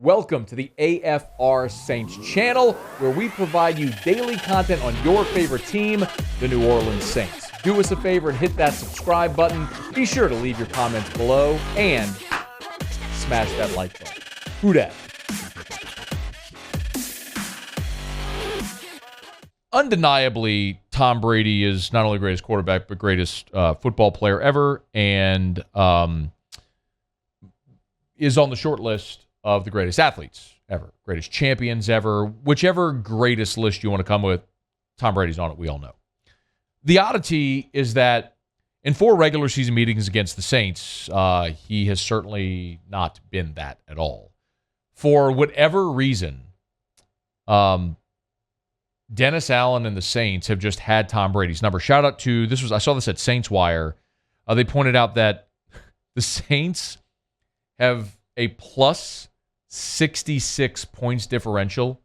Welcome to the AFR Saints channel, where we provide you daily content on your favorite team, the New Orleans Saints. Do us a favor and hit that subscribe button. Be sure to leave your comments below and smash that like button. Who dat? Undeniably, Tom Brady is not only the greatest quarterback, but greatest football player ever, and is on the short list of the greatest athletes ever, greatest champions ever. Whichever greatest list you want to come with, Tom Brady's on it, we all know. The oddity is that in 4 regular season meetings against the Saints, he has certainly not been that at all. For whatever reason, Dennis Allen and the Saints have just had Tom Brady's number. Shout out to, I saw this at Saints Wire. They pointed out that the Saints have a plus 66 points differential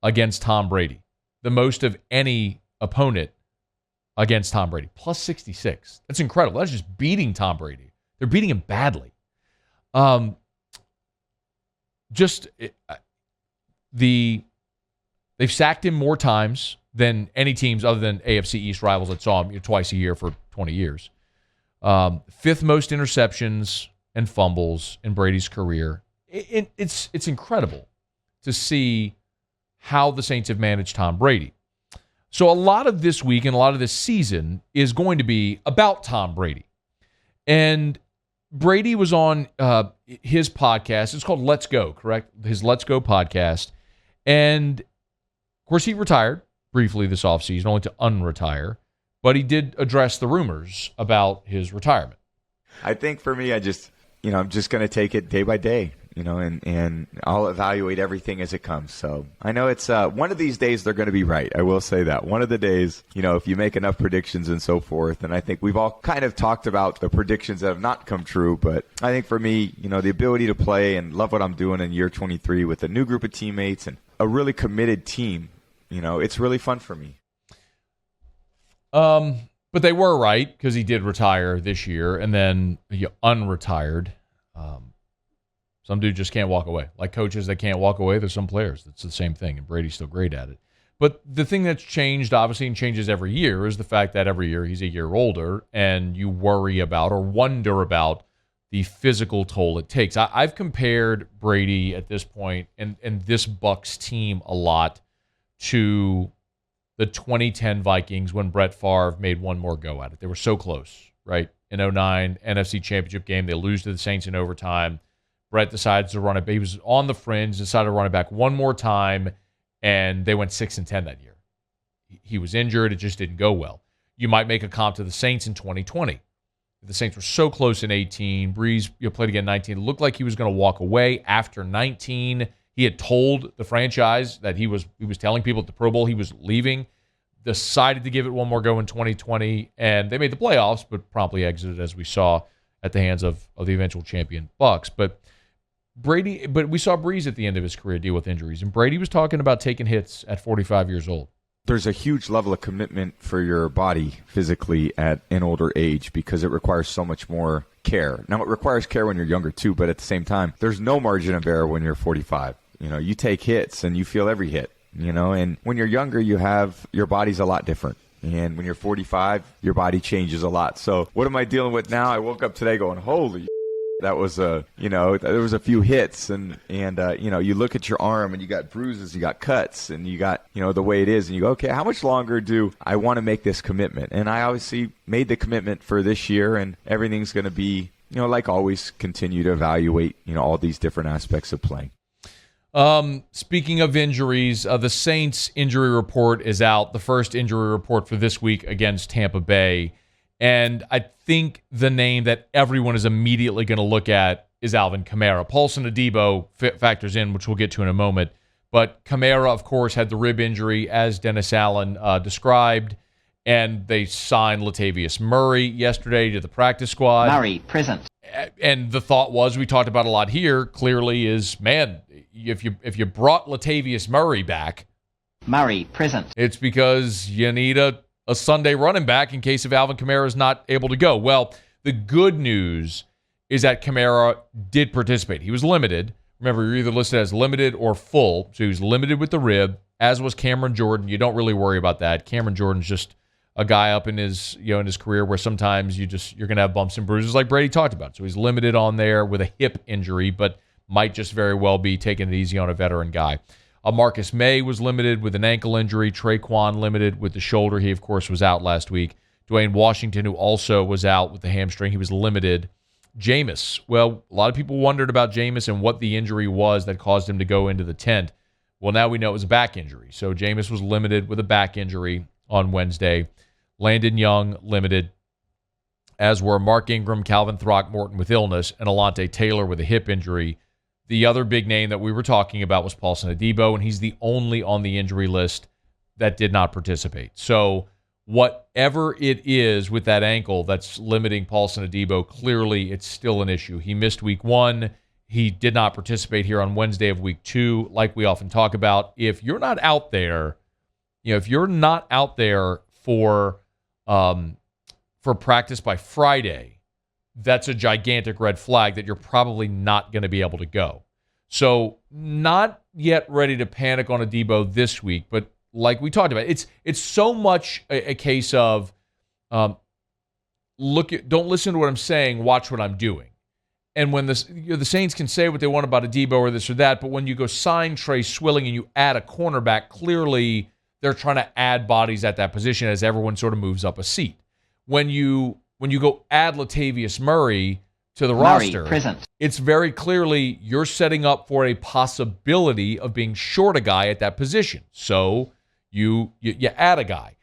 against Tom Brady, the most of any opponent against Tom Brady. Plus 66. That's incredible. That's just beating Tom Brady. They're beating him badly. They've sacked him more times than any teams other than AFC East rivals that saw him twice a year for 20 years. 5th most interceptions and fumbles in Brady's career. It's incredible to see how the Saints have managed Tom Brady. So a lot of this week and a lot of this season is going to be about Tom Brady. And Brady was on his podcast. It's called Let's Go, correct? His Let's Go podcast. And, of course, he retired briefly this offseason, only to unretire. But he did address the rumors about his retirement. I think for me, I'm just going to take it day by day, and I'll evaluate everything as it comes. So I know it's one of these days they're going to be right. I will say that. One of the days, if you make enough predictions and so forth, and I think we've all kind of talked about the predictions that have not come true, but I think for me, the ability to play and love what I'm doing in year 23 with a new group of teammates and a really committed team, it's really fun for me. But they were right, because he did retire this year, and then he unretired. Some dude just can't walk away. Like coaches that can't walk away, there's some players that's the same thing, and Brady's still great at it. But the thing that's changed, obviously, and changes every year, is the fact that every year he's a year older, and you worry about or wonder about the physical toll it takes. I've compared Brady at this point and this Bucs team a lot to the 2010 Vikings when Brett Favre made one more go at it. They were so close, right? In 2009, NFC Championship game, they lose to the Saints in overtime. Brett decides to run it. He was on the fringe, decided to run it back one more time, and they went 6-10 that year. He was injured. It just didn't go well. You might make a comp to the Saints in 2020. The Saints were so close in 18. Breeze played again in 19. It looked like he was going to walk away after 19. He had told the franchise that he was telling people at the Pro Bowl he was leaving. Decided to give it one more go in 2020, and they made the playoffs, but promptly exited, as we saw, at the hands of the eventual champion Bucs. But we saw Breeze at the end of his career deal with injuries, and Brady was talking about taking hits at 45 years old. There's a huge level of commitment for your body physically at an older age because it requires so much more care. Now, it requires care when you're younger too, but at the same time, there's no margin of error when you're 45. You take hits and you feel every hit, and when you're younger, your body's a lot different. And when you're 45, your body changes a lot. So what am I dealing with now? I woke up today going, holy that was there was a few hits and you look at your arm and you got bruises, you got cuts, and you got, the way it is, and you go, okay, how much longer do I want to make this commitment? And I obviously made the commitment for this year, and everything's going to be, like always, continue to evaluate, all these different aspects of playing. Speaking of injuries, the Saints injury report is out. The first injury report for this week against Tampa Bay. And I think the name that everyone is immediately going to look at is Alvin Kamara. Paulson Adebo factors in, which we'll get to in a moment. But Kamara, of course, had the rib injury, as Dennis Allen described. And they signed Latavius Murray yesterday to the practice squad. Murray, present. And the thought was, we talked about a lot here, clearly is, man, if you brought Latavius Murray back, Murray, present, it's because you need a Sunday running back in case if Alvin Kamara is not able to go. Well, the good news is that Kamara did participate. He was limited. Remember, you're either listed as limited or full. So he was limited with the rib, as was Cameron Jordan. You don't really worry about that. Cameron Jordan's just a guy up in his career where sometimes you're going to have bumps and bruises like Brady talked about. So he's limited on there with a hip injury, but might just very well be taking it easy on a veteran guy. Marcus May was limited with an ankle injury. Traquan limited with the shoulder. He, of course, was out last week. Dwayne Washington, who also was out with the hamstring, he was limited. Jameis. Well, a lot of people wondered about Jameis and what the injury was that caused him to go into the tent. Well, now we know it was a back injury. So Jameis was limited with a back injury on Wednesday. Landon Young limited, as were Mark Ingram, Calvin Throckmorton with illness, and Alontae Taylor with a hip injury. The other big name that we were talking about was Paulson Adebo, and he's the only on the injury list that did not participate. So whatever it is with that ankle that's limiting Paulson Adebo, clearly it's still an issue. He missed week 1. He did not participate here on Wednesday of week 2, like we often talk about. If you're not out there, if you're not out there for practice by Friday, that's a gigantic red flag that you're probably not going to be able to go. So not yet ready to panic on Adebo this week, but like we talked about, it's so much a case of don't listen to what I'm saying, watch what I'm doing. And when the Saints can say what they want about Adebo or this or that, but when you go sign Trey Swilling and you add a cornerback, clearly they're trying to add bodies at that position as everyone sort of moves up a seat. When you go add Latavius Murray to the roster, it's very clearly you're setting up for a possibility of being short a guy at that position. So you add a guy.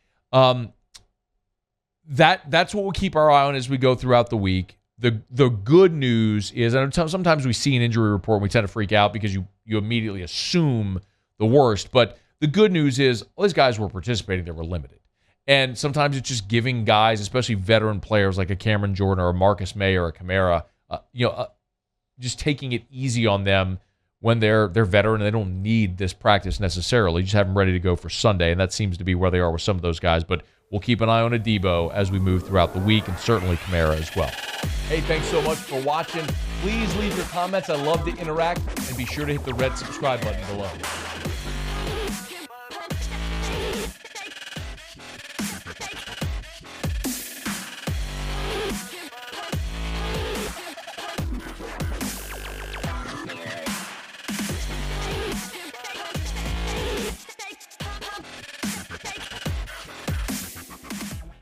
That's what we'll keep our eye on as we go throughout the week. The good news is, and sometimes we see an injury report and we tend to freak out because you immediately assume the worst. But the good news is all these guys were participating, they were limited. And sometimes it's just giving guys, especially veteran players like a Cameron Jordan or a Marcus May or a Kamara, just taking it easy on them when they're veteran and they don't need this practice necessarily. Just have them ready to go for Sunday, and that seems to be where they are with some of those guys. But we'll keep an eye on Adebo as we move throughout the week, and certainly Kamara as well. Hey, thanks so much for watching. Please leave your comments. I love to interact, and be sure to hit the red subscribe button below.